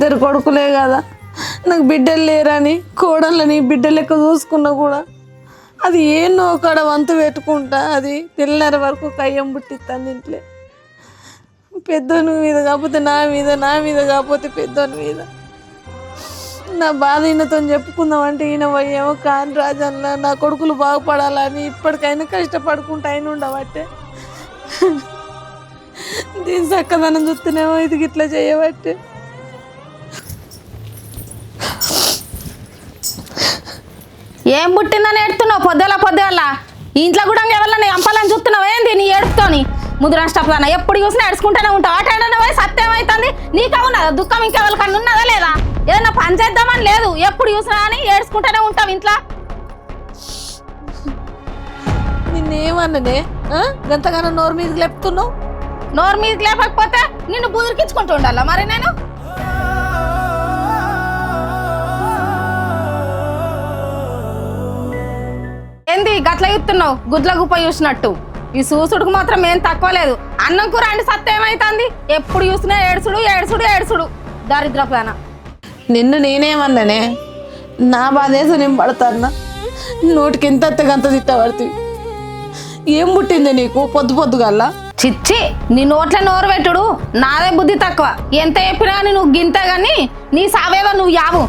ఇద్దరు కొడుకులే కదా, నాకు బిడ్డలు లేరని కోడళ్ళని బిడ్డ లెక్క చూసుకున్నా కూడా అది ఏన్నో కాడ వంతు పెట్టుకుంటా అది తెల్లారి వరకు కయ్యం పుట్టిస్తాను ఇంట్లో. పెద్దోని మీద కాకపోతే నా మీద, నా మీద కాకపోతే పెద్దోని మీద. నా బాధ ఈయనతో చెప్పుకుందామంటే ఈయన పోయేమో కాని రాజన్లా నా కొడుకులు బాగుపడాలని ఇప్పటికైనా కష్టపడుకుంటా అయిన ఉండబట్టే దీని చక్కదనం చూస్తేనేమో ఇది ఇట్లా చేయబట్టే. ఏం పుట్టిందని ఏడుతున్నావు పొద్దుల ఇంట్లో కూడా ఎవరన్నా ఎంపాలని చూస్తున్నావు ఏంది నీ ఏడుతోని? ముద్దు నష్టపోతాను ఎప్పుడు చూసినా ఏడుచుకుంటూనే ఉంటావు. ఆటైనా పోయి సత్యం అవుతుంది నీకే ఉన్నదా దుఃఖం? ఇంకెవరికన్నా ఉన్నదా లేదా? ఏదన్నా పని చేద్దామని లేదు, ఎప్పుడు చూసినా అని ఏడుచుకుంటూనే ఉంటావు ఇంట్లో. నిన్నేమన్ననే గంతగానో నోరు మీదకి లేపుతున్నావు? నోరు మీదకి లేపకపోతే నిన్ను బుదిరికించుకుంటూ ఉండాలా మరి నేను? ఏంది గట్ల చూస్తున్నావు గుడ్ల గుప్ప చూసినట్టు? ఈ సూసుడుకు మాత్రం ఏం తక్కువ లేదు. అన్నం కూర అండి సత్యం ఏమైతుంది? ఎప్పుడు చూసినా ఏడుసుడు ఏడుసుడు ఏడుసుడు దారిద్రపాన. నిన్ను నేనేమన్నానే? నా బాధేసి నేను పడతాన్నా, నోటికి ఎంత గంత తిట్టబడుతుంది. ఏం పుట్టింది నీకు పొద్దుగల్లా? చిచ్చి నీ నోట్ల నోరు పెట్టుడు నాదే బుద్ధి తక్కువ. ఎంత చెప్పినా కానీ నువ్వు గింతే గాని నీ సావేదో నువ్వు యావు.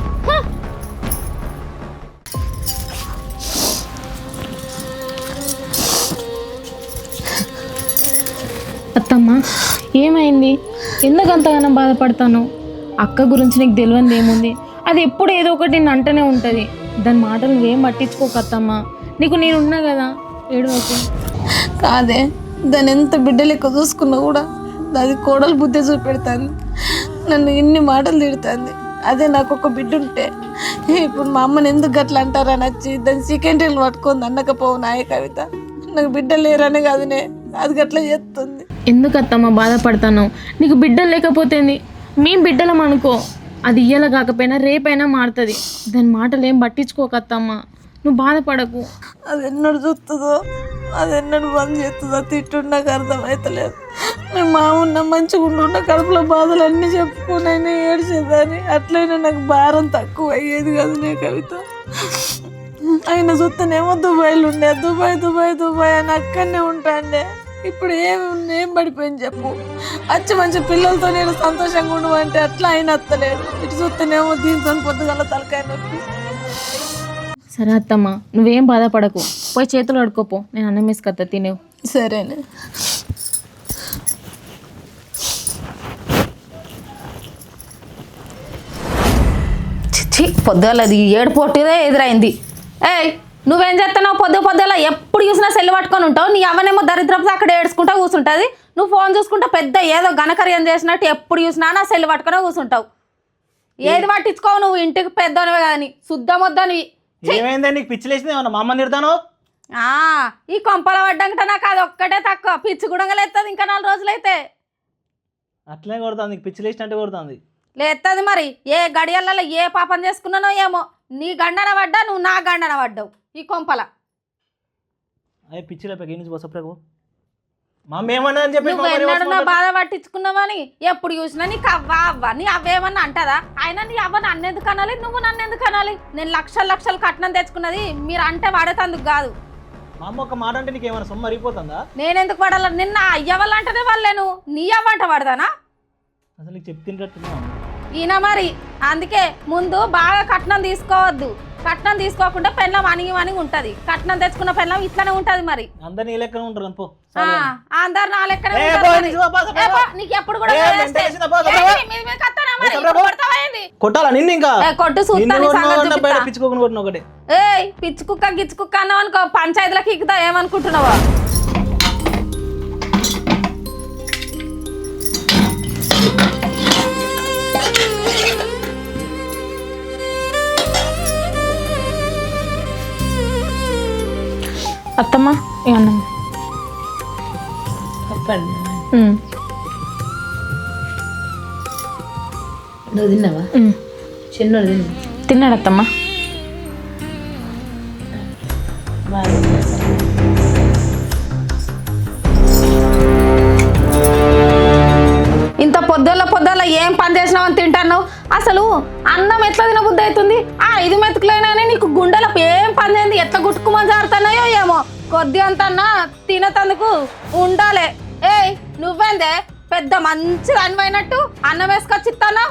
అత్తమ్మ ఏమైంది? ఎందుకంతగానో బాధపడతాను? అక్క గురించి నీకు తెలియదు ఏముంది? అది ఎప్పుడు ఏదో ఒకటి నిన్ను అంటనే ఉంటుంది. దాని మాటలు నువ్వేం పట్టించుకోక అత్తమ్మ, నీకు నేనున్నా కదా, ఏడవకు. కాదే, దాన్ని ఎంత బిడ్డ లెక్క చూసుకున్నా కూడా అది కోడలు బుద్ధి చూపెడుతుంది, నన్ను ఇన్ని మాటలు తిడుతుంది. అదే నాకు ఒక బిడ్డ ఉంటే ఇప్పుడు మా అమ్మని ఎందుకు గట్లా అంటారని వచ్చి దాన్ని సెకండరీలు పట్టుకుంది అన్నకపోవు నాయ కవిత. నాకు బిడ్డ లేరనే కాదునే అది గట్లా చేస్తుంది. ఎందుకు అత్తమ్మ బాధపడతాను? నీకు బిడ్డలు లేకపోతేంది, మేం బిడ్డలం అనుకో, అది ఇయ్యాల కాకపోయినా రేపైనా మారుతుంది. దాని మాటలు ఏం పట్టించుకోక అత్తమ్మ, నువ్వు బాధపడకు. అది ఎన్నడు చూస్తుందో, అది ఎన్నడు బంద్ చేస్తుందో తిట్టుండి నాకు అర్థమవుతలేదు. మేము మామూన్న మంచిగా ఉండున్న కడుపులో బాధలు అన్నీ చెప్పుకునైనా ఏడ్చేదాన్ని, అట్లయినా నాకు భారం తక్కువ అయ్యేది కాదు నే కవిత. ఆయన చూస్తేనేమో దుబాయ్లో ఉండే, దుబాయ్ అని అక్కడనే ఉంటాండే. ఇప్పుడు ఏం పడిపోయింది చెప్పు? వచ్చి మంచి పిల్లలతో నేను సంతోషంగా ఉండమంటే అట్లా ఆయన వస్తలేడు. ఇటు చూస్తేనేమో దీంతో పొద్దుగల తలకాయ నొప్పి. సరే అత్తమ్మ నువ్వేం బాధపడకు, పోయి చేతులు అడుకోపో, నేను అన్నం వేసుకొస్తా తినేవు. సరేనే. చిచ్చి పొద్దులది ఏడు పొట్టిదే ఎదురైంది. ఏయ్ నువ్వేం చేస్తున్నావు? పొద్దుల ఎప్పుడు చూసినా సెల్లు పట్టుకొని ఉంటావు. నీ అవనేమో దరిద్రపు అక్కడ ఏడ్చుకుంటా కూర్చుంటుంది. నువ్వు ఫోన్ చూసుకుంటా పెద్ద ఏదో ఘనకార్యం చేసినట్టు ఎప్పుడు చూసినా నా సెల్లు పట్టుకునే కూర్చుంటావు. ఏది పట్టించుకోవు నువ్వు, ఇంటికి పెద్దనివే కానీ శుద్ధమొద్దనివి. ఏమైందని నీకు పిచ్చి లేచింది? ఏమన్నా మా అమ్మ తిడతాను? ఈ కొంపల పడ్డాక నాకు అది ఒక్కటే తక్కువ, పిచ్చి గుడంగా లేస్తుంది. ఇంకా 4 రోజులైతే అట్లనే కొడుతుంది, నీకు పిచ్చి లేచినట్టు కొడుతుంది. లేస్తుంది మరి. ఏ గడియలలో ఏ పాపం చేసుకున్నానో ఏమో, నీ గండన పడ్డా నువ్వు నా గండన పడ్డావు ఈ కొంపల. అదే పిచ్చి లేపకి నుంచి బసప్రకు మా అమ్మ ఏమన్నా అని చెప్పి నువ్వెన్నడూ నా బాధ పట్టించుకున్నావని ఎప్పుడు చూసినా నీకు అవ్వ నీ అవ్వేమన్నా అంటదా? అయినా నీ అవ్వ నన్ను ఎందుకు అనాలి, నువ్వు నన్ను ఎందుకు అనాలి? నేను లక్షలు కట్నం తెచ్చుకున్నది మీరు అంటే పడేతందుకు కాదు. మా అమ్మ ఒక మాట అంటే నీకు ఏమైనా సొమ్ము అరిగిపోతుందా? నేనెందుకు పడాల? నిన్న అయ్య వాళ్ళు అంటేనే వాళ్ళేను, నీ అవ్వంట పడదానా? అసలు నీకు చెప్తుంటున్నా ఈయన మరి. అందుకే ముందు బాగా కట్నం తీసుకోవద్దు. కట్నం తీసుకోకుండా పెళ్ళం అణిగి ఉంటుంది. కట్నం తెచ్చుకున్న పెళ్ళం ఇట్లానే ఉంటది మరి. అందరు నీ లెక్కనే ఉంటారు అనుకో. అందరు నా లెక్కనే. నీకు ఎప్పుడు కూడా కొట్టాలా నిన్ను? ఇంకా కొట్టు పిచ్చుకోకుండా కొట్టిన ఒకటే. ఏయ్ పిచ్చి కుక్క గిచ్చి కుక్క అన్నావు అనుకో, పంచాయతీలకు ఎక్కుతా ఏమనుకుంటున్నావా? అత్తమ్మ ఏమన్నా నువ్వు తిన్నావా? చిన్నోడు తిన్నాడు అత్తమ్మ. ఇంత పొద్దుల ఏం పని చేసినావని తింటాను అన్నావు? అసలు అన్నం ఎట్లా తినబుద్ధి అవుతుంది? ఆ 5 మెతుకులైనా నీకు గుండెల ఏం పని చేయండి, ఎట్లా గుట్టుకుమని జారుతున్నాయో ఏమో. కొద్ది అంతన్నా తినతందుకు ఉండాలి. ఏయ్ నువ్వేందే పెద్ద మంచిగా అనిపోయినట్టు అన్నం వేసుకొచ్చి ఇస్తాను.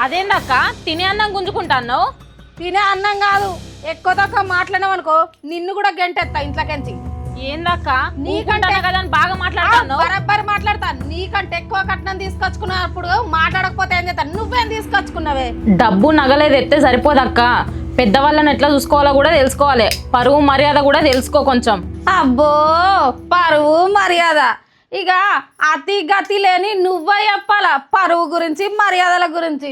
అదేందక్క తినే అన్నం గుంజుకుంటాను? తినే అన్నం కాదు, ఎక్కువ తక్కువ మాట్లాడినావు అనుకో నిన్ను కూడా గంటెత్తా ఇంట్లోకెంచి. ఏందక్క నీకంటే కదా అని బాగా మాట్లాడతాను. బరాబర్ మాట్లాడతాను. నీకంటే ఎక్కువ కట్నం తీసుకొచ్చుకున్నప్పుడు మాట్లాడకపోతే ఏం చేస్తాను? నువ్వేం తీసుకొచ్చుకున్నావే? డబ్బు నగలేదు ఎత్తే సరిపోదక్క, పెద్దవాళ్ళని ఎట్లా చూసుకోవాలో కూడా తెలుసుకోవాలి, పరువు మర్యాద కూడా తెలుసుకో కొంచెం. అబ్బో పరువు మర్యాద ఇక అతి గతి లేని నువ్వే చెప్పాలా పరువు గురించి మర్యాదల గురించి.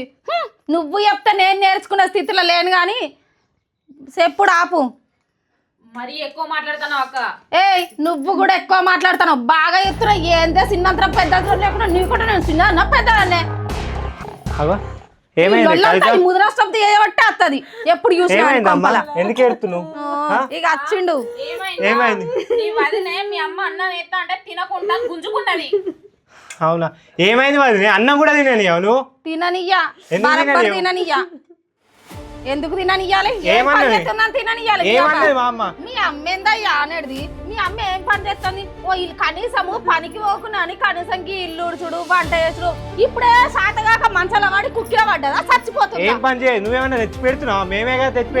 నువ్వు చెప్తే నేను నేర్చుకునే స్థితిలో లేను కానీ చెప్పుడు ఆపు. మరి ఎక్కువ మాట్లాడతాను అక్క. ఏయ్ నువ్వు కూడా ఎక్కువ మాట్లాడతాను. బాగా ఎత్తున ఏందే చిన్నంతరం పెద్ద లేకుండా నీ కూడా నేను చిన్న పెద్దనే ముద్రాష్టం చేయబట్టే వస్తుంది. ఎప్పుడు చూసినా ఎందుకు ఏడుతున్నావు? ఇక వచ్చిండు. ఏమైంది? నీ వదినే మీ అమ్మ అన్నం ఎత్తా అంటే తినకుండా గుంజుకున్నది. అవునా? ఏమైంది వదినే? అన్నం కూడా తినని నువ్వు? తిననియ్యా బరాబర్ తిననియ్యా. ఎందుకు తిననియ్యాలి? తిననియ్యాలి. మీ అమ్మ ఏందయ్యా అనేది? మీ అమ్మ ఏం పని చేస్తుంది? ఓ ఇల్లు కనీసము పనికి పోకున్నా అని కనీసం ఇల్లు ఉడుచుడు వంట చేసుడు. ఇప్పుడే సాతగాక మంచాల వాడి కుక్కిలో పడ్డదా చచ్చిపోతుంది. ఏం పని చేయ? నువ్వేమన్నా తెచ్చి పెడుతున్నావు? మేమే తెచ్చి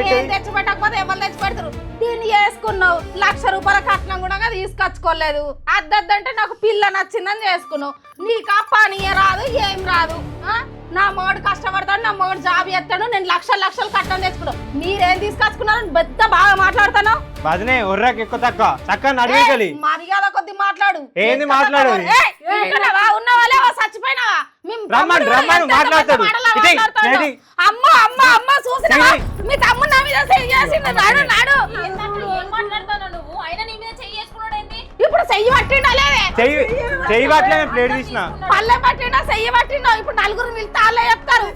పెట్టకపోతే ఎవరు తెచ్చి పెడతారు? దీన్ని చేసుకున్నావు, 1,00,000 రూపాయల కట్నం కూడా తీసుకొచ్చుకోలేదు. అద్దంటే నాకు పిల్ల నచ్చిందని చేసుకున్నావు. నీకు ఆ పని రాదు ఏం రాదు. నా మొగడు కష్టపడతాడు, నా మొగడు జాబ్ చేస్తాడు, నేను లక్షలు కట్టడం తెచ్చుకున్నావు. మీరేం తీసుకొచ్చుకున్నారు? పెద్ద బాగా మాట్లాడుతాను. బదినే ఒర్రాకి ఎక్కువ తక్కువ చక్కగా అడగలి. మర్యాద కొద్ది మాట్లాడు. ఏంది మాట్లాడు? ఉన్న వాళ్ళే చచ్చిపోయినావా? మాట్లాడతాడు. అమ్మో అమ్మ అమ్మ చూసినా మీ తమ్ముడు నా మీద చేసిండు. నాడు నాడు నువ్వు అయినా నీ మీద చేసుకున్నాడు. ఇప్పుడు చెయ్యి పట్టిండా లేదే? చెయ్యి పట్టలే ప్లేట్ తీసిన పల్లె పట్టిండా చెయ్యి పట్టిండా? ఇప్పుడు నలుగురు వెళ్తాళ్ళే చెప్తారు.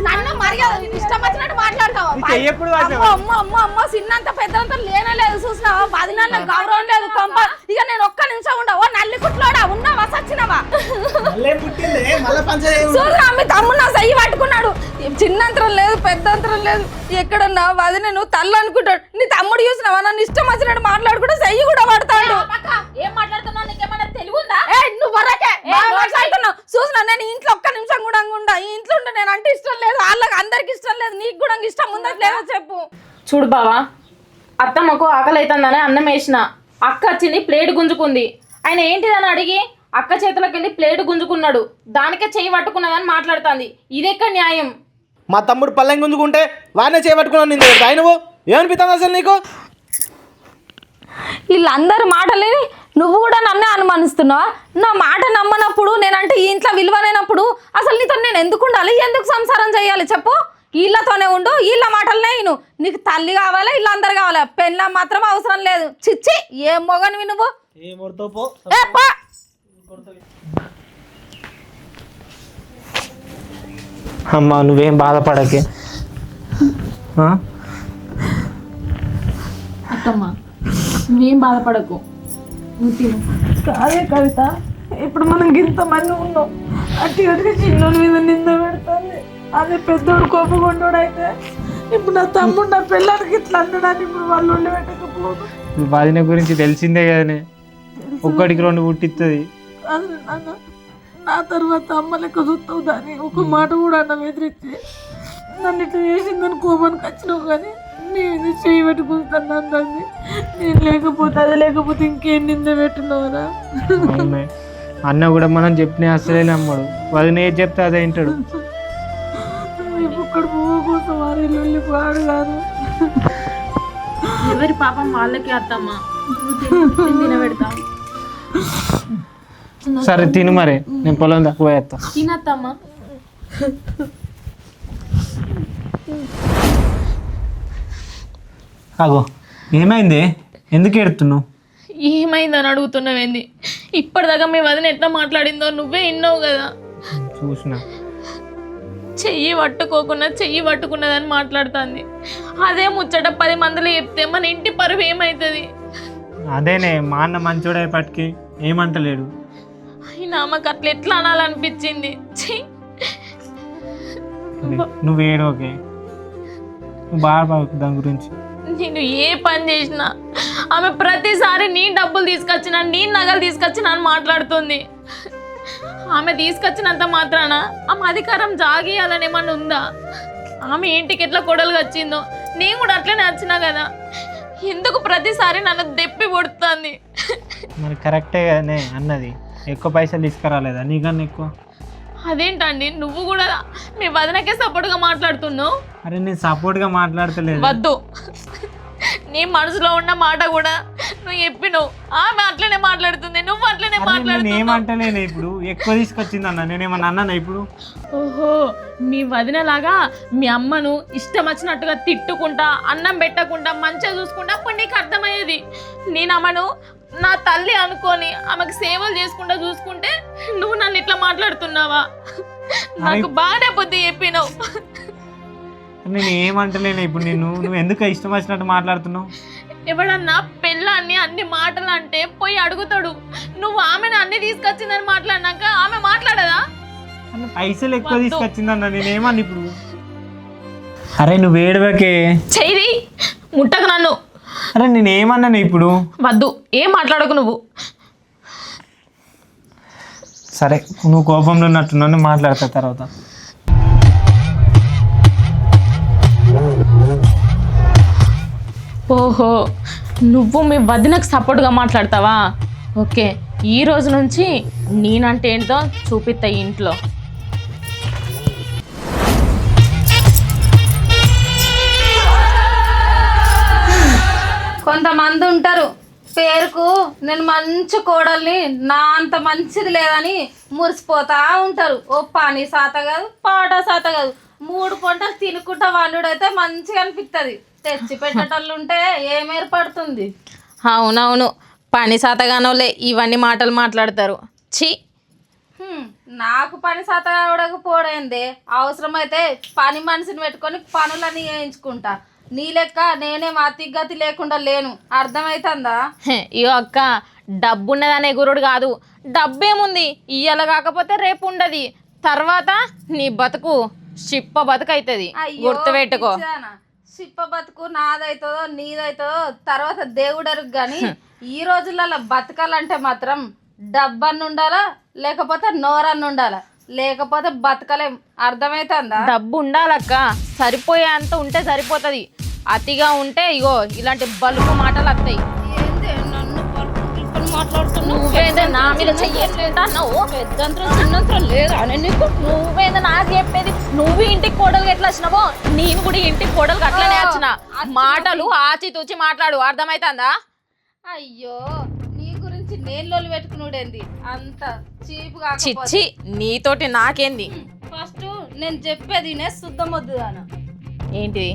నన్ను మర్యాద ఇష్టం వచ్చినట్టు మాట్లాడతావా? అమ్మ చిన్నంత పెద్దంత లేనలేదు చూసినావా? వదినన్న గౌరవం లేదు కొంప. ఇక నేను ఒక్క నిమిషం ఉండవు. నల్లి కుట్లోడా ఉన్నావా సచ్చినవా? చూసినా మీ తమ్ముడు నా చెయ్యి పట్టుకున్నాడు. చిన్నంతరం లేదు పెద్దంతరం లేదు. ఎక్కడున్నా వదిన నువ్వు తల్లి అనుకుంటాడు. నీ తమ్ముడు చూసినావా? నన్ను ఇష్టం వచ్చినట్టు మాట్లాడుకుంటే చెయ్యి కూడా పడతాడు. ఏం మాట్లాడుతున్నావు? నీకేమన్నా తెలివిందా? నువ్వు వరకే మాట్లాడుతున్నావు. చూసినా నేను ఇంట్లో ఒక్క నిమిషం కూడా ఉండా. ఈ ఇంట్లో ఉంటే నేను అంటే ఇష్టం లేదు, వాళ్ళకి అందరికి ఇష్టం లేదు. నీకు కూడా ఇష్టం ఉందా లేదో చెప్పు. చూడు బావా, అత్తమ్మకు ఆకలి అవుతుందని అన్నం వేసిన, అక్క వచ్చింది ప్లేట్ గుంజుకుంది. ఆయన ఏంటిదని అడిగి అక్క చేతులకు వెళ్ళి ప్లేట్ గుంజుకున్నాడు. దానికే చెయ్యి పట్టుకున్నదని మాట్లాడుతుంది. ఇదెక్కడ న్యాయం? మా తమ్ముడు పల్లెం గుంజుకుంటే వాడినే చేయబట్టుకున్నాను. నిన్ను ఆయన నువ్వు ఏమనిపిస్తాను అసలు నీకు? వీళ్ళందరూ మాటలేని నువ్వు కూడా నన్నే అనుమానిస్తున్నావా? నా మాట నమ్మనప్పుడు, నేనంటే ఈ ఇంట్లో విలువలేనప్పుడు అసలు నీతో నేను ఎందుకు ఉండాలి? ఎందుకు సంసారం చేయాలి చెప్పు? వీళ్ళతోనే ఉండు, వీళ్ళ మాటలనే విను. నీకు తల్లి కావాలా, వీళ్ళందరూ కావాలా? పెళ్ళ మాత్రం అవసరం లేదు. చిచ్చి ఏం మొగనివి నువ్వు? అమ్మా నువ్వేం బాధపడకే. అత్తమ్మ నువ్వేం బాధపడకు, నువ్వు తిను. కాదే కవిత, ఇప్పుడు మనం ఇంతమంది ఉన్నాం. అట్టిగా చిన్నోడి మీద నింద పెడతాను. అదే పెద్దోడు కోపకొండోడు అయితే ఇప్పుడు నా తమ్ముడు నా పిల్లలకి ఇట్లా అంటాడని ఇప్పుడు వాళ్ళు ఉండి పెట్టకపోదు. వదిన గురించి తెలిసిందే కదనే, ఒక్కడికి 2 పుట్టిస్తుంది. అసలు నాన్న నా తర్వాత అమ్మ లెక్క చూస్తావు దాన్ని ఒక మాట కూడా అన్న ఎదిరించి నన్ను ఇట్లా చేసిందని కోపానికి వచ్చినావు. కానీ నేను చేయి పెట్టుకుంటాను అంటుంది. నేను లేకపోతే అది లేకపోతే ఇంకేం నింద పెట్టున్నావురా? అన్న కూడా మనం చెప్పిన అసలే నమ్మడు. వదిన ఏది చెప్తే అదే వింటాడు. ఇక్కడ పువ్వు కోసం వారి పాడు కాదు. ఎవరి పాపం వాళ్ళకి అత్తమ్మ, తినబెడతా. సరే తిను మరి, నేను పొలం తక్కువ వేస్తా. తినత్తమ్మ. అగో ఏమైంది? ఎందుకు ఎడుతున్నావు? ఏమైందని అడుగుతున్నావేంది? ఇప్పటిదాకా మీ వదిన ఎట్లా మాట్లాడిందో నువ్వే విన్నావు కదా. చూసిన చెయ్యి పట్టుకోకుండా చెయ్యి పట్టుకున్నదని మాట్లాడుతుంది. అదే ముచ్చట 10 మందిలో చెప్తే మన ఇంటి పరువు ఏమవుతుంది? అదేనే మా అన్న మంచోడే పట్టుకి ఏమంటలేడు. అయినా మాకు అట్లా ఎట్లా అనాలనిపించింది. నువ్వు ఏడు ఓకే, నువ్వు బాధపడకు దాని గురించి. నేను ఏ పని చేసినా ఆమె ప్రతిసారి నీ డబ్బులు తీసుకొచ్చినా నీ నగలు తీసుకొచ్చినా అని మాట్లాడుతుంది. ఆమె తీసుకొచ్చినంత మాత్రాన ఆమె అధికారం జాగేయాలని ఏమన్నా ఉందా? ఆమె ఇంటికి ఎట్లా కొడలుగా వచ్చిందో నేను కూడా అట్లనే వచ్చినా కదా, ఎందుకు ప్రతిసారి నన్ను దెప్పి కొడుతుంది? మరి కరెక్టే కదనే అన్నది, ఎక్కువ పైసలు తీసుకురాలేదా నీకన్నా ఎక్కువ? అదేంటండి నువ్వు కూడా మీ వదినకే సపోర్ట్గా మాట్లాడుతున్నావు? అరే నేను సపోర్ట్గా మాట్లాడతలేదు. వద్దు, నీ మనసులో ఉన్న మాట కూడా నువ్వు చెప్పినావు. ఆమె అట్లనే మాట్లాడుతుంది, నువ్వు అట్లనే నేను మాట్లాడుతున్నావు. ఏమంటలేను, ఇప్పుడు ఎక్కువ తీసుకొచ్చింది అన్న, నేనేమన్నా అన్నాను ఇప్పుడు? ఓహో, మీ వదినలాగా మీ అమ్మను ఇష్టం వచ్చినట్టుగా తిట్టుకుంటా అన్నం పెట్టకుండా మంచిగా చూసుకుంటా అప్పుడు నీకు అర్థమయ్యేది. నేను ఆమెను నా తల్లి అనుకొని ఆమెకు సేవలు చేసుకుంటా చూసుకుంటే నువ్వు నన్ను ఇట్లా మాట్లాడుతున్నావా? నాకు బాగానే బుద్ధి చెప్పినావు. నేను ఏమంటలేను ఇప్పుడు, నువ్వు ఎందుకు ఇష్టం వచ్చినట్టు మాట్లాడుతున్నావు? ఎవడన్నా పెళ్ళాన్ని అన్ని మాటలు అంటే పోయి అడుగుతాడు. నువ్వు ఆమెను అన్ని తీసుకొచ్చిందని మాట్లాడినాక ఆమె మాట్లాడదా? పైసలు ఎక్కువ తీసుకొచ్చిందన్న, నేనేమన్నా ఇప్పుడు? అరే నువ్వు ఏడవకే, చెయ్యి ముట్టకు నన్ను. అరే నేనేమన్నాను ఇప్పుడు? వద్దు, ఏం మాట్లాడకు నువ్వు. సరే నువ్వు కోపంలో ఉన్నట్టున్నాను, మాట్లాడతా తర్వాత. ఓహో, నువ్వు మీ వదినకు సపోర్ట్గా మాట్లాడతావా? ఓకే, ఈ రోజు నుంచి నేనంటే ఏంటో చూపిస్తా ఇంట్లో. కొంతమంది ఉంటారు పేరుకు నేను మంచి కోడల్ని, నా అంత మంచిది లేదని మురిసిపోతా ఉంటారు. ఓ పని సాత కాదు, పాట సాత కాదు, 3 పంటలు తినుకుంటా వండుడైతే మంచిగా అనిపిస్తుంది. తెచ్చి పెట్టేటోళ్ళు ఉంటే ఏం ఏర్పడుతుంది? అవునవును, పని సాతగానోలే ఇవన్నీ మాటలు మాట్లాడతారు. ఛీ, నాకు పని సాత కావడకపోవడైందే, అవసరమైతే పని మనిషిని పెట్టుకొని పనులన్నీ చేయించుకుంటా. నీ లెక్క నేనేం అతిగతి లేకుండా లేను, అర్థమవుతుందా? ఇగో అక్క, డబ్బు ఉన్నదనే గురుడు కాదు, డబ్బేముంది ఇయ్యాల కాకపోతే రేపు ఉండదు, తర్వాత నీ బతుకు చిప్ప బతుకు అవుతుంది. గుర్తుపెట్టుకో. చిప్ప బతుకు నాదైతుందో నీదైతుందో తర్వాత దేవుడరు. కానీ ఈ రోజులలో బతకాలంటే మాత్రం డబ్బన్న ఉండాలా, లేకపోతే నోరన్న ఉండాలా, లేకపోతే బతకలేం. అర్థమవుతుందా? డబ్బు ఉండాలక్క, సరిపోయే అంత ఉంటే సరిపోతుంది. అతిగా ఉంటే ఇగో ఇలాంటి బలుపు మాటలు వస్తాయి. నువ్వేందే నా మీద చెయ్యట్లేదన్నావు? పెద్దంతరం చిన్నంతరం లేదా నీకు? నువ్వేందే నాకు చెప్పేది? నువ్వు ఇంటికి కోడలు ఎట్లా వచ్చినావో నేను కూడా ఇంటికి కోడలు అట్లనే వచ్చిన. మాటలు ఆచితూచి మాట్లాడు, అర్థమవుతుందా? అయ్యో, నీ గురించి నేను లోలు పెట్టుకున్నాడేంది అంత చీపుగా? చిచ్చి, నీతోటి నాకేంది? ఫస్ట్ నేను చెప్పేది శుద్ధం వద్దుదాను. ఏంటిది?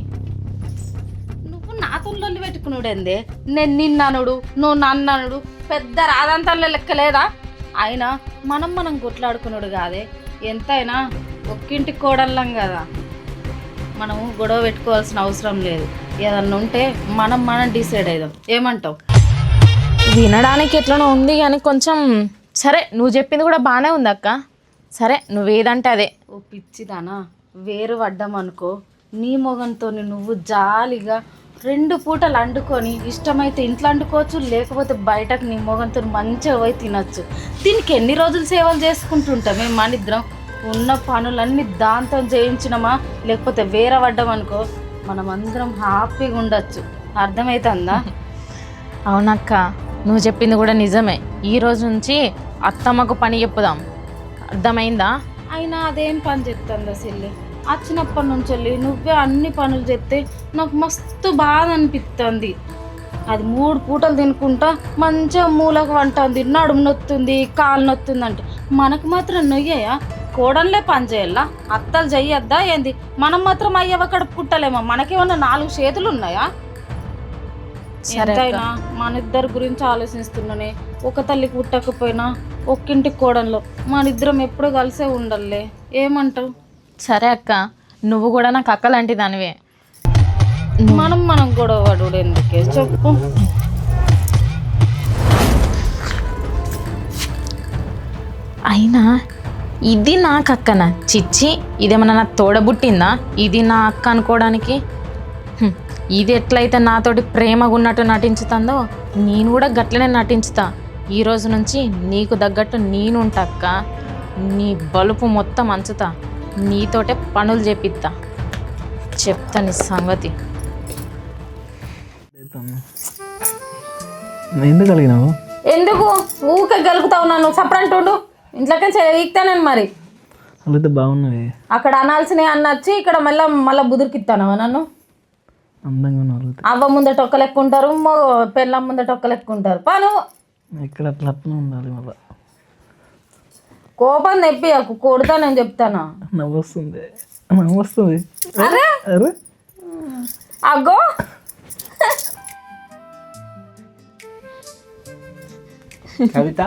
నువ్వు నాతో లొల్లి పెట్టుకున్నాడేంది? నేను నిన్ననుడు, నువ్వు నన్ననుడు, పెద్ద రాదంతాల లెక్క లేదా? అయినా మనం కొట్లాడుకున్నాడు కాదే, ఎంతైనా ఒక్కింటికి కోడళ్ళం కదా, మనము గొడవ పెట్టుకోవాల్సిన అవసరం లేదు. ఏదన్నా ఉంటే మనం డిసైడ్ అవుదాం. ఏమంటావు? వినడానికి ఎట్లనో ఉంది కానీ కొంచెం సరే, నువ్వు చెప్పింది కూడా బాగానే ఉంది అక్క. సరే నువ్వేదంటే అదే. ఓ పిచ్చిదానా, వేరు పడ్డామనుకో, నీ మొగంతో నువ్వు జాలిగా 2 పూటలు వండుకొని ఇష్టమైతే ఇంట్లో వండుకోవచ్చు, లేకపోతే బయటకు నీ మొగంతో మంచిగా పోయి తినొచ్చు. దీనికి ఎన్ని రోజులు సేవలు చేసుకుంటుంటాం మేము మనిద్దరం? ఉన్న పనులన్నీ దాంతో చేయించినమా, లేకపోతే వేరే పడ్డామనుకో మనం అందరం హ్యాపీగా ఉండొచ్చు. అర్థమవుతుందా? అవునక్క, నువ్వు చెప్పింది కూడా నిజమే. ఈ రోజు నుంచి అత్తమ్మకు పని చెప్పుదాం, అర్థమైందా? అయినా అదేం పని చెప్తుందా చెల్లి? వచ్చినప్పటి నుంచి వెళ్ళి నువ్వే అన్ని పనులు చెప్తే నాకు మస్తు బాధ అనిపిస్తుంది. అది 3 పూటలు తినుకుంటా మంచిగా మూలకు వంటుంది, నడుము నొత్తుంది, కాలు నొత్తుంది అంటే మనకు మాత్రం నొయ్యయా? కోడళ్ళే పని చేయాలా, అత్తలు చెయ్యొద్దా ఏంది? మనం మాత్రం అయ్యవ కడుపు పుట్టలేమా? మనకేమన్నా 4 చేతులు ఉన్నాయా? ఎంతైనా మన ఇద్దరి గురించి ఆలోచిస్తున్నానే. ఒక తల్లికి పుట్టకపోయినా ఒక్కింటికి కోడల్లో మన ఎప్పుడు కలిసే ఉండాలే. ఏమంటావు? సరే అక్క, నువ్వు కూడా నాకు అక్క లాంటి దానివే. మనం గొడవ పడు ఎందుకే చెప్పు. అయినా ఇది నాకు అక్కన చిచ్చి, ఇదేమన్నా నా తోడబుట్టిందా ఇది నా అక్క అనుకోవడానికి? ఇది ఎట్లయితే నాతోటి ప్రేమగా ఉన్నట్టు నటించుతుందో నేను కూడా గట్లనే నటించుతా. ఈ రోజు నుంచి నీకు తగ్గట్టు నేను ఉంటా అక్క. నీ బలుపు మొత్తం అంచుతా, నీతోటే పనులు చేపిస్తా. చెప్తా నీ సంగతి. ఎందుకు కలిగినావు? ఎందుకు ఊకే గలుగుతావు నన్ను? సపరంటుండు ఇంట్లోకి ఈక్తానని మరి. అలిగితే బాగున్నది. అక్కడ అనాల్సినవి అన్నొచ్చి ఇక్కడ మళ్ళీ బుదురుకిస్తానవా నన్ను? అందంగా ఉన్నావు. అవ్వ ముందట ఒక్క లెక్క ఉంటారు, పెళ్ళం ముందట ఒక్క లెక్క ఉంటారు. పను ఇక్కడ అట్లా అట్లా ఉండాలి. మళ్ళీ కోపం తెప్పి కొడతా నేను చెప్తాను. నవ్వొస్తుంది. అరే అరే అగ్గో కవిత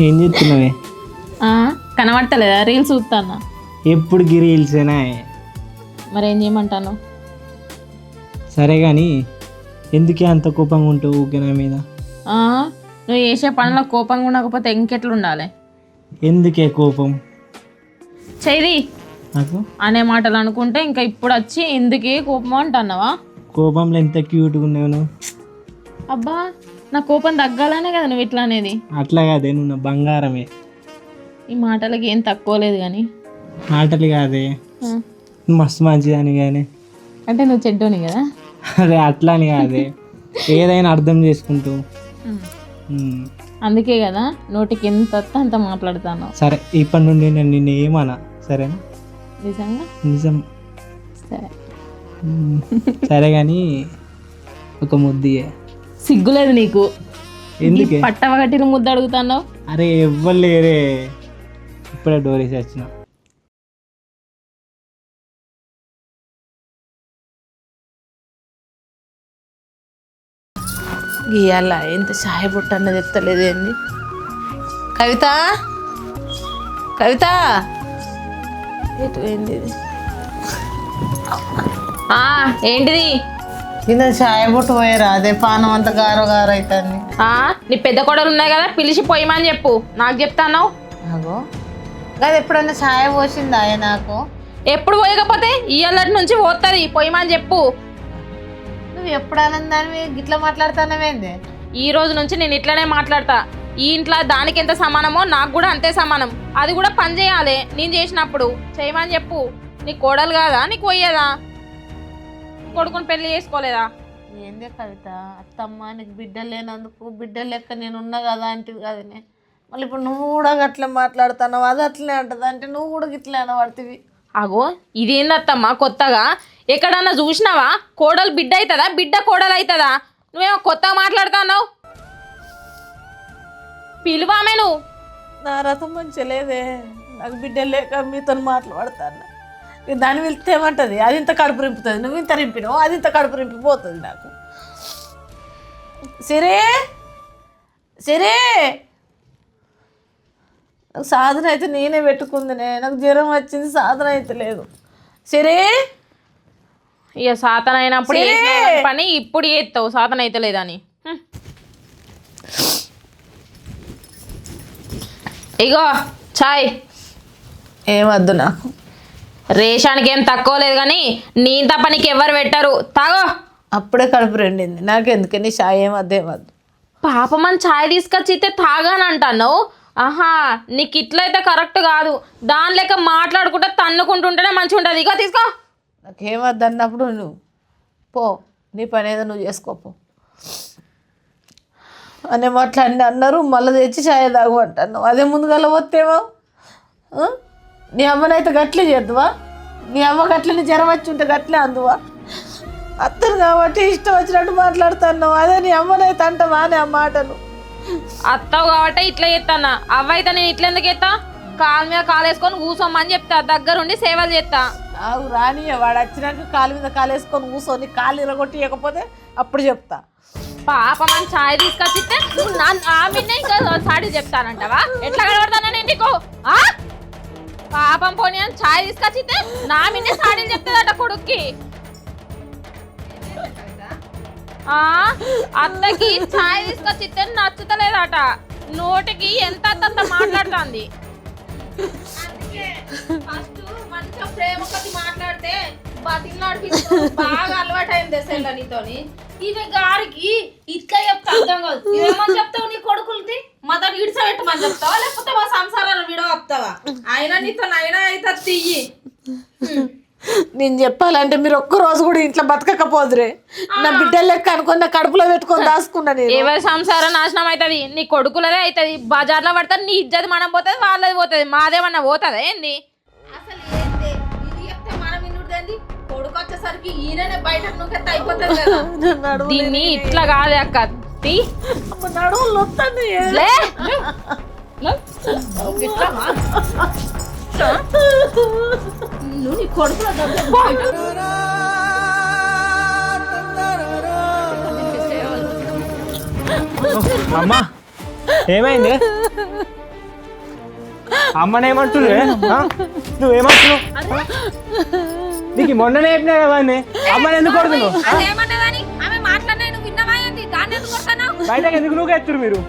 ఏం చెప్తున్నావే? కనబడతలేదా? రీల్స్ చూస్తానా. ఎప్పుడు గిరీల్సేనా? మరి ఏం చేయమంటాను? సరే కానీ ఎందుకే అంత కోపంగా ఉంటావు ఊకే నా మీద? నువ్వు చేసే పనుల కోపంగా ఉండకపోతే ఇంకెట్లు ఉండాలి? ఎందుకే కోపం? చెయ్యి నాకు అనే మాటలు అనుకుంటే ఇంకా ఇప్పుడు వచ్చి ఎందుకే కోపం అంటున్నావా? కోపంలో ఎంత క్యూట్గా ఉన్నావు నువ్వు. అబ్బా, నా కోపం తగ్గాలనే కదా నువ్వు ఇట్లా అనేది. అట్లా కాదే, నువ్వు నా బంగారమే. ఈ మాటలకి ఏం తక్కువ లేదు కానీ. మాటలు కాదే, మస్తు మంచిదని కానీ. అంటే నువ్వు చెడ్డోని కదా? అదే అట్లా అని కాదే, ఏదైనా అర్థం చేసుకుంటూ. అందుకే కదా నోటికి ఎంత వస్తే అంత మాట్లాడతాను. సరే ఇప్పటి నుండి నేను నిన్ను ఏమన్నా, సరేనా? నిజంగా? నిజం. సరే. సరే కానీ ఒక ముద్దియే. సిగ్గులేదు నీకు? ఎందుకే? పట్టవగట్టిన ముద్ద అడుగుతున్నావు? అరే ఎవ్వలేరే, ఇప్పుడే డోర్ వేసి వచ్చిన. గీయాల ఎంత చాయ్ బుట్ట అన్నది ఎత్తలేదు ఏంది? కవిత కవిత ఎటు ఏంది ఇది? ఏంటిది? కింద చాయ్ బుట్ట పోయారా? అదే పానం అంత గారో గారు అవుతుంది. నీ పెద్ద కొడలు ఉన్నాయి కదా, పిలిచి పోయమని చెప్పు. నాకు చెప్తాను. అగో అది ఎప్పుడన్నా చాయ్ పోసిందా నాకు? ఎప్పుడు పోయకపోతే ఇయ్యాలటి నుంచి పోతుంది, పోయమని చెప్పు. నువ్వు ఎప్పుడన్నా దాన్ని గిట్లా మాట్లాడుతున్నావేంది? ఈ రోజు నుంచి నేను ఇట్లనే మాట్లాడతా. ఈ ఇంట్లో దానికి ఎంత సమానమో నాకు కూడా అంతే సమానం. అది కూడా పని చేయాలి. నేను చేసినప్పుడు చేయమని చెప్పు. నీ కోడలు కాదా? నీకు పోయేదా? కొడుకుని పెళ్లి చేసుకోలేదా? ఏందే కవిత, అత్తమ్మ నీకు బిడ్డలు లేనందుకు బిడ్డలు లెక్క నేను ఉన్నా కదా అంటిది కదనే. మళ్ళీ ఇప్పుడు నువ్వు కూడా అట్లా మాట్లాడుతున్నావు, అది అట్లనే అంటది అంటే నువ్వు కూడా గిట్లే అనబడుతుంది. అగో ఇదేందత్తమ్మా కొత్తగా? ఎక్కడన్నా చూసినావా? కోడలు బిడ్డ అవుతుందా, బిడ్డ కోడలు అవుతుందా? నువ్వేమో కొత్తగా మాట్లాడుతున్నావు. పిలువామే నువ్వు. నా రథం మంచిగా లేదే, నాకు బిడ్డలు లేక మీతో మాట్లాడతాను. దాన్ని వెళ్తే ఏమంటుంది? అది ఇంత కడుపు రింపుతుంది, నువ్వు ఇంత రింపినావు, అది ఇంత కడుపు రింపిపోతుంది నాకు. సరే సరే, నాకు సాధన అయితే నేనే పెట్టుకుందినే, నాకు జ్వరం వచ్చింది, సాధన అయితే లేదు. సరే ఇక సాతన అయినప్పుడు చేసిన పని ఇప్పుడు చేస్తావు, సాతన అయితే లేదని. ఇగో చాయ్. ఏమద్దు నాకు, రేషానికి ఏం తక్కువ లేదు కానీ నీ తప్ప నీకు ఎవరు పెట్టరు. తాగో. అప్పుడే కడుపు రెండింది, నాకెందుకు నీ చాయ్ ఏమద్దు ఏమద్దు. పాపమని ఛాయ్ తీసుకొచ్చి ఇస్తే తాగానంటావు. ఆహా, నీకు ఇట్లయితే కరెక్ట్ కాదు. దాని లెక్క మాట్లాడుకుంటే తన్నుకుంటుంటేనే మంచిగా ఉంటుంది. ఇగో తీసుకో. నాకేమద్దు అన్నప్పుడు నువ్వు పో, నీ పని ఏదో నువ్వు చేసుకోపో అనే మాటలు అన్నీ అన్నారు. మళ్ళీ తెచ్చి ఛాయ్ తాగు అంటాను. అదే ముందుగా పోతేమో నీ అమ్మనైతే గట్లే చేద్దువా? నీ అమ్మ గట్లని జ్వరం వచ్చి ఉంటే గట్లే అందువా? అత్తను కాబట్టి ఇష్టం వచ్చినట్టు మాట్లాడుతున్నావు. అదే నీ అమ్మనైతే అంటావా అని ఆ మాటలు? అత్తావు కాబట్టి ఇట్లా చేస్తానా? అవ్వైతే నేను ఇట్లా ఎందుకు చేస్తా? కాలు మీద కాలు వేసుకొని కూసోమని చెప్తా, దగ్గరుండి సేవలు చేస్తా. నాకు రాని వాడు వచ్చినాక కాలు మీద కాలు వేసుకొని కూర్చొని కాలు ఇరగొట్టి ఇవ్వకపోతే అప్పుడు చెప్తా. పాపమని ఛాయ్ తీసుకొచ్చిస్తే నువ్వు ఆమెనే ఇంకా సాడి చెప్తానంటావా? ఎట్లా కనబడతానా నేను నీకు? పాపం పోనీ అని ఛాయ్ తీసుకొచ్చితే నా మీదే సాడీలు చెప్తుందట కొడుక్కి. అత్తకి ఛాయ్ తీసుకొచ్చి ఇస్తే నచ్చుతలేదట, నోటికి ఎంత అంత మాట్లాడుతుంది. ఫస్ట్ మంచిగా ప్రేమ కొద్ది మాట్లాడితే బాగా అలవాటు అయింది సెల్ల నీతోని. ఇవి గారికి ఇట్లా చెప్తా అర్థం కాదు. ఏమని చెప్తావు నీ కొడుకులది? మదర్ ఇడిసబెట్టమని చెప్తావా లేకపోతే మా సంసారాన్ని విడవ చెప్తావా? అయినా నీతో అయినా అయితే తియ్యి. నేను చెప్పాలంటే మీరు ఒక్క రోజు కూడా ఇంట్లో బతకకపోదురే. నా బిడ్డలు లెక్క అనుకుని నా కడుపులో పెట్టుకొని దాచుకున్నా నేను. ఎవరి సంసారం నాశనం అవుతుంది, నీ కొడుకులదే అవుతుంది. బజార్లో పడతారు, నీ ఇజ్జత్ మనం పోతుంది, వాళ్ళది పోతుంది, మాదేమన్నా పోతుందా ఏంది? అసలు ఏంది ఇది చెప్తే మనం వినుడేంది? కొడుకు వచ్చేసరికి ఈయననే బయట నువ్వు అయిపోతుంది కదా. దీన్ని ఇట్లా కాదే అక్క, నడువులు వస్తాను. నువ్వు నీ కొడుకుల అమ్మా ఏమైంది? అమ్మనేమంటున్నావే? నువ్వేమంటున్నావు? నీకు మొన్ననే చెప్పినా కదా అమ్మని ఎందుకు కొడుతున్నావు? బయటకు ఎందుకు నువ్వు ఎత్తురు మీరు?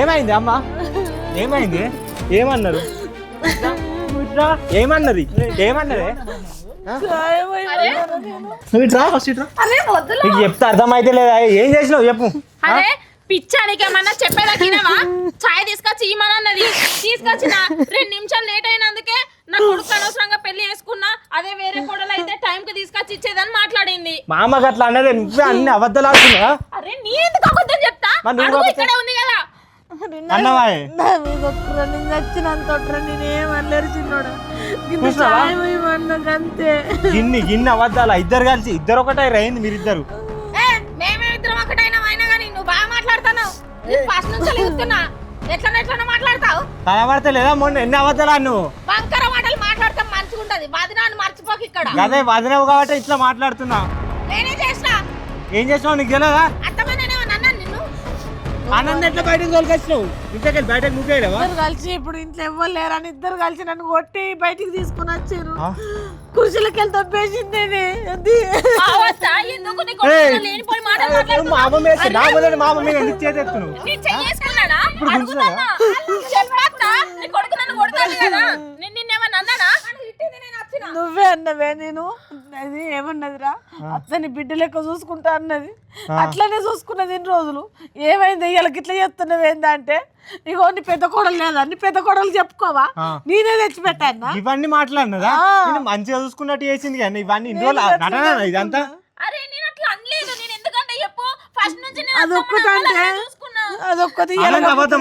ఏమైంది అమ్మ? ఏమైంది? ఏమన్నారు? ఏమన్నది? ఏమన్నదే? నువ్వు ఇట్రా, ఫస్ట్ ఇట్రా. నీకు చెప్తే అర్థమైతే లేదా? ఏం చేసినావు చెప్పు. అరే పిచ్చానికి ఏమన్నా చెప్పేదాకినావా? ఛాయ్ తీసుకొచ్చి ఇమ్మనన్నది, తీసుకొచ్చిన 2 నిమిషాలు లేట్ అయినందుకే నా కొడుకు అనవసరంగా పెళ్లి చేసుకున్నా, అదే వేరే కోడలు అయితే టైంకి తీసుకొచ్చి ఇచ్చేదని మాట్లాడింది. మా అమ్మకి అట్లా అన్నదే, నువ్వే అన్ని అబద్ధాలు ఆడుతున్నా. అరే నీ ఎందుకు అబద్ధం చెప్తా? అడుగు ఇక్కడే ఉంది కదా. అన్నవా నేను చచ్చినంత నేనేమనలేరు చిన్నోడా. అంతే గిన్ని అబద్ధాలు. ఇద్దరు కలిసి ఇద్దరు ఒకటే అయింది మీరిద్దరు. మేమేమిద్దరం ఒకటైనా అయినా కానీ నువ్వు బాగా మాట్లాడుతున్నావు. ఫస్ట్ నుంచి చూస్తున్నా ఎట్లా మాట్లాడతావు. కనబడతా లేదా? మొన్న ఎన్ని అబద్ధాలు నువ్వు బంకర మాటలు మాట్లాడతాం మంచిగా ఉంటది. వదినాన్ని మర్చిపోక ఇక్కడ. అదే వదిలేవు కాబట్టి ఇట్లా మాట్లాడుతున్నా. నేనే చేసినా. ఏం చేసినావు నీకు తెలియదా? అర్థమైనా నిన్ను ఆనంద్ ఎట్లా బయటకు తోలుకొచ్చినావు? ఇంతకెళ్ళి బయటకు ముగ్గేయలేవా? ఇద్దరు కలిసి ఇప్పుడు ఇంట్లో ఎవ్వరు లేరని ఇద్దరు కలిసి నన్ను కొట్టి బయటికి తీసుకుని వచ్చారు. కుర్చీలకి వెళ్ళి తప్పేసింది. నువ్వే అన్నవే. నేను అది ఏమన్నదిరా, అతని బిడ్డ లెక్క చూసుకుంటా అన్నది. అట్లనే చూసుకున్నది ఇన్ని రోజులు. ఏమైంది వీళ్ళకి ఇట్లా చేస్తున్నది ఏందంటే, ఇగో నీ పెద్ద కోడలు లేదా, నీ పెద్ద కోడలు చెప్పుకోవా, నేనే తెచ్చిపెట్టాను. ఇవన్నీ మాట్లాడినదా? మంచిగా చూసుకున్నట్టు చేసింది కానీ ఇవన్నీ ఇన్ని రోజులు నటన ఇదంతా. అదొక్కటి అబద్ధం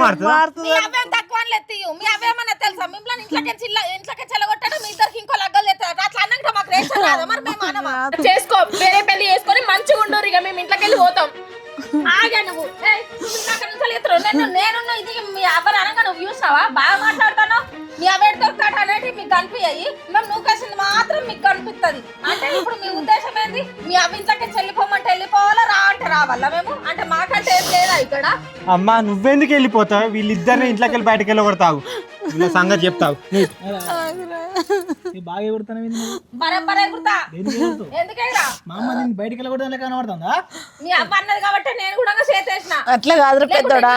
చేసుకో, వేరే పెళ్లి చేసుకొని మంచిగా ఉండరు. ఇక మేము ఇంట్లోకి వెళ్ళి పోతాం. ఆగా నువ్వు నేను ఇది మీ అవ్వరు అనగా నువ్వు చూసావా? బాగా మాట్లాడతాను. మీ అవ్వేడు దొరుకుతాడు అనేది మీకు కనిపించాయి, మేము నువ్వు కలిసింది మాత్రం మీకు కనిపిస్తుంది. అంటే ఇప్పుడు మీ ఉద్దేశం ఏంది? మీ అవ్వ ఇంట్లోకి వెళ్ళిపోమంటే వెళ్ళిపోవాలా, రా అంటే రావాలా మేము? అంటే మాకంటే ఏం లేదా ఇక్కడ? అమ్మా నువ్వెందుకు వెళ్ళిపోతావు? వీళ్ళిద్దరిని ఇంట్లోకి వెళ్ళి బయటకు వెళ్ళగొడతావు. వీళ్ళ సంగతి చెప్తావు. బాగా బయటకు వెళ్ళకూడదు కనబడుతుందా? మీ అవ్వ అన్నది కాబట్టి నేను కూడా చేసేసిన. అట్లా కాదు పెద్దోడా,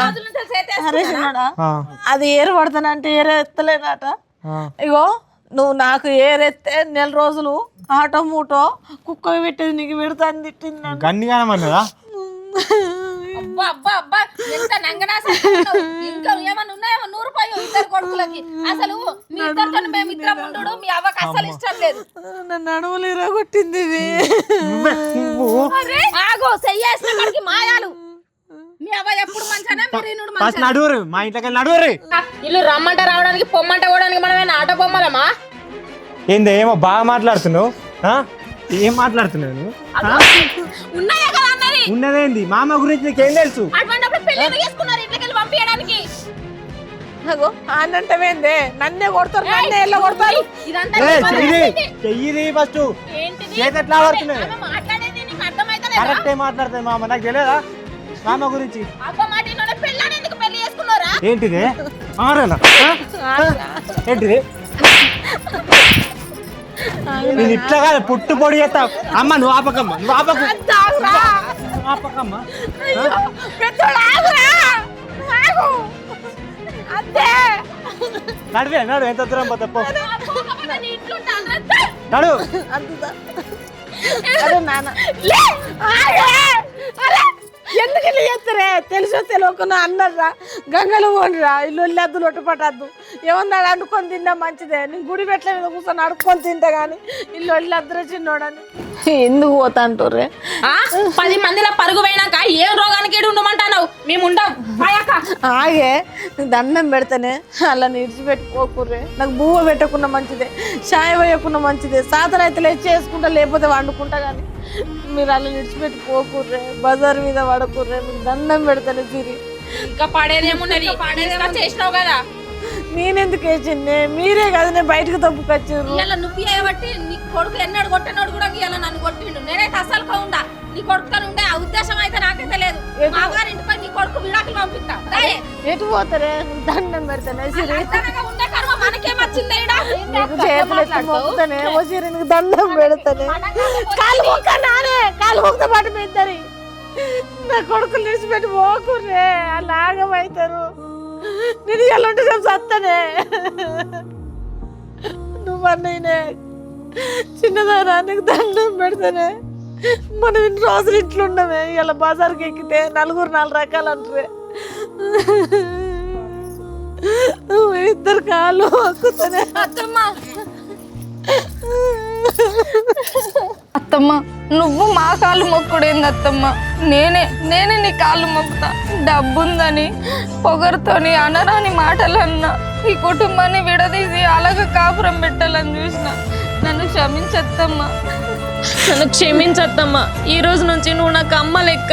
అది ఏరు పడతానంటే ఏరే ఎత్తలేదట. ఇగో నువ్వు నాకు ఏరెత్తే 1 నెల రోజులు ఆటో మూటో కుక్క పెట్టేది నీకు పెడతాను తిట్టింది. గన్నిగానమన్నదా? అబ్బా అబ్బా అబ్బా ఎంత ఇంకా ఏమన్నా ఉన్నాయేమో 100 రూపాయలు ఇద్దరు కొడుకులకి. అసలు మీ ఇద్దరితో మేము ఇద్దరం ఉండు, మీ అవ్వకు అసలు ఇష్టం లేదు. నన్ను అడవులు ఇరగొట్టింది ఇది. ఆగో చెయ్యేసిన కాడికి మాయాలు. మీ అవ్వ ఎప్పుడు మంచిగానే మీరు నడువురు మా ఇంట్లోకి నడువురు. ఇల్లు రమ్మంట రావడానికి పొమ్మంట పోవడానికి మనమేనా ఆట బొమ్మలమా? ఏంది ఏమో బాగా మాట్లాడుతున్నావు? ఏం మాట్లాడుతున్నావు నువ్వు? ఉన్నాయా కదా అన్నది. ఉన్నదేంది? మామ గురించి నీకేం తెలుసు? అటువంటిప్పుడు పెళ్లి చేసుకున్నారు ఇంట్లోకి వెళ్ళి పంపించడానికి. అన్నంటవేందే నన్నే కొడతారు, నన్నే ఎల్ల కొడతారు. చెయ్యి ఫస్ట్ ఎట్లా పడుతున్నాయి? కరెక్టే మాట్లాడుతుంది మామ, నాకు తెలియదా మామ గురించి? ఏంటిది ఏంటిది? నేను ఇట్లా కాదు పుట్టు పొడి చేస్తా. అమ్మ నువ్వు ఆపకమ్మ, నువ్వు ఆపకు. ఆపకమ్మా. పెద్దోడు ఆగురా, నువ్వు ఆగు. అంతే నడివే నడు, ఎంత దూరం పోతా పో. నడు. అంతుదా అరే నాన్న ఎందుకు ఇల్లు చేస్తారే? తెలుసో తెలియకుండా అన్నారా గంగలు పోండిరా, ఇల్లు వెళ్ళొద్దు లొట్టుపట్టద్దు. ఏమన్నా అడుక్కొని తిన్నా మంచిదే. నేను గుడి పెట్టల మీద కూర్చొని అడుక్కొని తింటా కానీ ఇల్లు వెళ్ళొద్దురా చిన్నోడని. ఎందుకు పోతా అంటారే? 10 మందిలో పరుగు పోయినాక ఏం రోగానికి ఉండమంటావు? మేము ఉండం. ఆగే నీకు దండం పెడతానే అలా నిడిచిపెట్టుకోకుర్రే. నాకు బువ్వ పెట్టకుండా మంచిదే, చాయ్ వేయకుండా మంచిదే. సాధన అయితే లేచి చేసుకుంటా, లేకపోతే వండుకుంటా. కానీ మీరు అలా నిడిచిపెట్టుకోకుర్రే, బజార్ మీద పడకుర్రే. మీకు దండం పెడతానే సిరి. ఇంకా పడేదేమున్నది, చేసినావు కదా. నేనెందుకు వేసిండే? మీరే కదా నేను బయటకు తప్పుకొచ్చారు. ఇలా నువ్వు చేయబట్టి నీ కొడుకు ఎన్నడు కొట్టినాడు కూడా ఇలా నన్ను కొట్టిండు. నేనైతే అసలు ఉండా నీ కొడుకుతో ఉండే ఆ ఉద్దేశం అయితే నాకైతే లేదు. మా వారి ఇంటిపై నీ కొడుకు విడాకులు పంపిస్తా. ఎటు పోతారే? దండం పెడతానే సిరి. ఉండే కర్మ మనకేమొచ్చింది? చేతులు ఎత్తి మొక్కుతానే ఓ సిరి, నీకు దండం పెడతానే. కాలు మొక్క నానే, కాలు మొక్కతో పాటు పెద్దరి. నా కొడుకులు నిడిచిపెట్టి పోకుర్రే, అలాగమవుతారు. నేను ఎలా ఉంటే చెప్పు సత్తనే. నువ్వన్నయ్యనే చిన్నదానా, నీకు దండం పెడతానే. మనం ఇన్ని రోజులు ఇంట్లో ఉండమే, ఇలా బజార్కి ఎక్కితే 4 రకాలు అంటారే. ఇద్దరు కాళ్ళు మొక్కుతానే. అత్తమ్మ నువ్వు మా కాళ్ళు మొక్కుడేంది అత్తమ్మ? నేనే నీ కాళ్ళు మొక్కుతా. డబ్బుందని పొగరుతోని అనరాని మాటలు అన్నా ఈ కుటుంబాన్ని విడదీసి అలాగ కాపురం పెట్టాలని చూసిన. నన్ను క్షమించత్తమ్మా, నన్ను క్షమించత్తమ్మా. ఈ రోజు నుంచి నువ్వు నాకు అమ్మ లెక్క.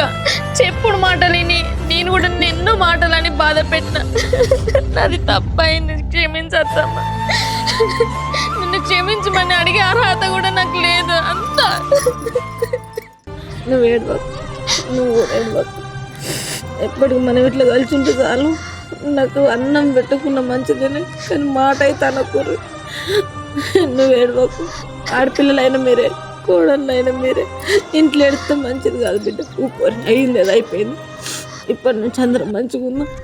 చెప్పుడు మాటలని నేను కూడా ఎన్నో మాటలని బాధ పెట్టిన. నాది తప్పైంది, క్షమించత్తమ్మా. నిన్ను క్షమించమని అడిగే అర్హత కూడా నాకు లేదు. అంతా నువ్వు ఏడవకు, నువ్వు కూడా ఏడవకు. ఎప్పటికి మనం ఇట్లా కలిసి ఉంటే చాలు. నాకు అన్నం పెట్టుకున్న మంచిదేనే, కానీ మాట అయితే అనకూరు. నువ్వు ఏడవకు. ఆడపిల్లలైనా మీరే, కోడళ్ళైనా మీరే. ఇంట్లో ఏడితే మంచిది కాదు బిడ్డ. ఊకోరి అయింది, అది అయిపోయింది. ఇప్పటి నుంచి అందరం మంచిగా ఉన్నాం.